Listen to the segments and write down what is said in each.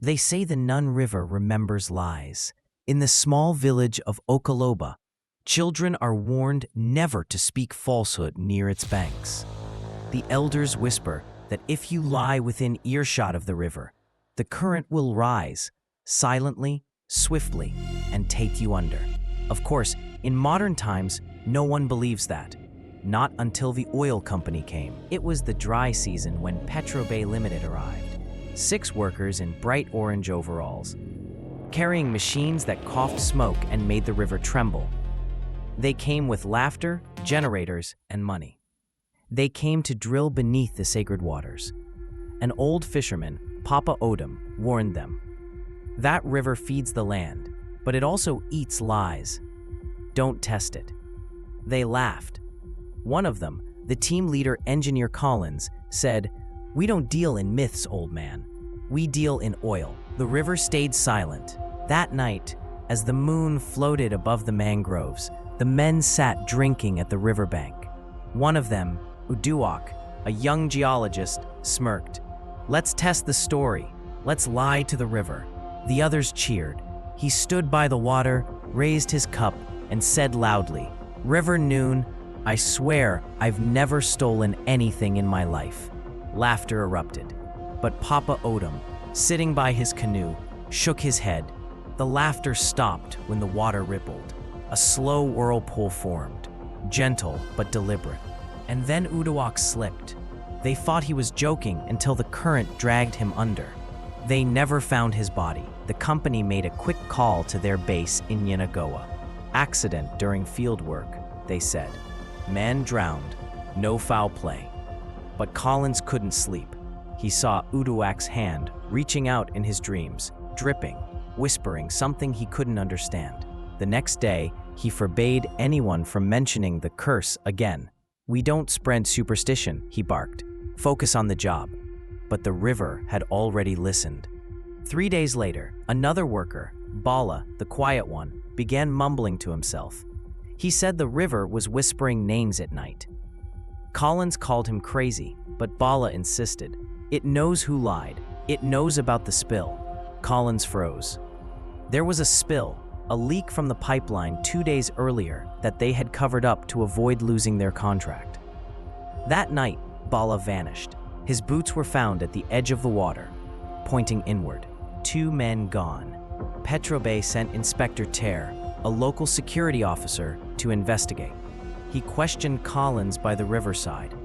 They say the Nun River remembers lies. In the small village of Okaloba, children are warned never to speak falsehood near its banks. The elders whisper that if you lie within earshot of the river, the current will rise, silently, swiftly, and take you under. Of course, in modern times, no one believes that. Not until the oil company came. It was the dry season when Petrobay Limited arrived. 6 workers in bright orange overalls, carrying machines that coughed smoke and made the river tremble. They came with laughter, generators, and money. They came to drill beneath the sacred waters. An old fisherman, Papa Odom, warned them. That river feeds the land, but it also eats lies. Don't test it. They laughed. One of them, the team leader, Engineer Collins, said, "We don't deal in myths, old man. We deal in oil." The river stayed silent. That night, as the moon floated above the mangroves, the men sat drinking at the riverbank. One of them, Uduak, a young geologist, smirked. "Let's test the story. Let's lie to the river." The others cheered. He stood by the water, raised his cup, and said loudly, "River Nun, I swear I've never stolen anything in my life." Laughter erupted. But Papa Odom, sitting by his canoe, shook his head. The laughter stopped when the water rippled. A slow whirlpool formed, gentle but deliberate. And then Uduak slipped. They thought he was joking until the current dragged him under. They never found his body. The company made a quick call to their base in Yenagoa. "Accident during field work," they said. "Man drowned. No foul play." But Collins couldn't sleep. He saw Uduak's hand reaching out in his dreams, dripping, whispering something he couldn't understand. The next day, he forbade anyone from mentioning the curse again. "We don't spread superstition," he barked. "Focus on the job." But the river had already listened. 3 days later, another worker, Bala, the quiet one, began mumbling to himself. He said the river was whispering names at night. Collins called him crazy, but Bala insisted. "It knows who lied. It knows about the spill." Collins froze. There was a spill, a leak from the pipeline 2 days earlier that they had covered up to avoid losing their contract. That night, Bala vanished. His boots were found at the edge of the water, pointing inward. 2 men gone. Petrobay sent Inspector Ter, a local security officer, to investigate. He questioned Collins by the riverside.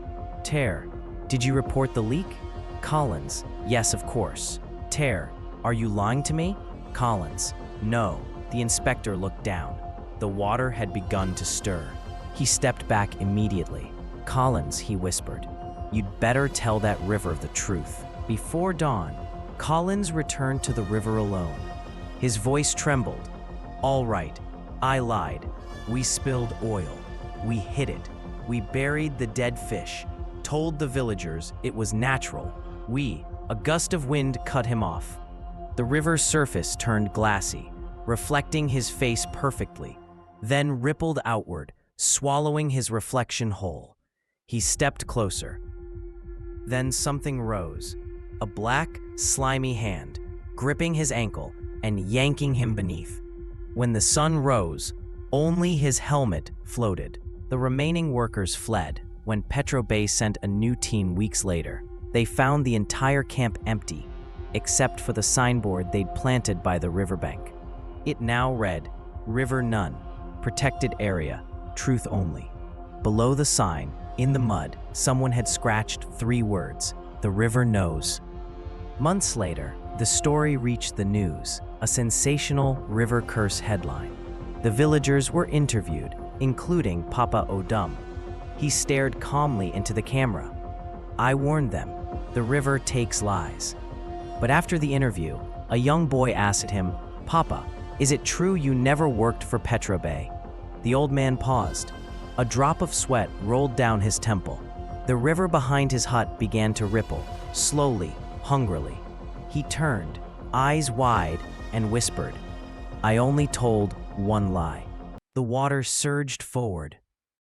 "Ter, did you report the leak?" Collins, "Yes, of course." "Ter, are you lying to me?" Collins, "No." The inspector looked down. The water had begun to stir. He stepped back immediately. "Collins," he whispered, "you'd better tell that river the truth." Before dawn, Collins returned to the river alone. His voice trembled. "All right, I lied. We spilled oil. We hid it. We buried the dead fish. Told the villagers it was natural. A gust of wind cut him off." The river's surface turned glassy, reflecting his face perfectly, then rippled outward, swallowing his reflection whole. He stepped closer. Then something rose, a black, slimy hand, gripping his ankle and yanking him beneath. When the sun rose, only his helmet floated. The remaining workers fled. When Petrobay sent a new team weeks later, they found the entire camp empty, except for the signboard they'd planted by the riverbank. It now read, "River Nun, Protected Area, Truth Only." Below the sign, in the mud, someone had scratched 3 words, "The river knows." Months later, the story reached the news, a sensational river curse headline. The villagers were interviewed, including Papa Odom. He stared calmly into the camera. "I warned them, the river takes lies." But after the interview, a young boy asked him, "Papa, is it true you never worked for Petrobay?" The old man paused. A drop of sweat rolled down his temple. The river behind his hut began to ripple, slowly, hungrily. He turned, eyes wide, and whispered, "I only told one lie." The water surged forward,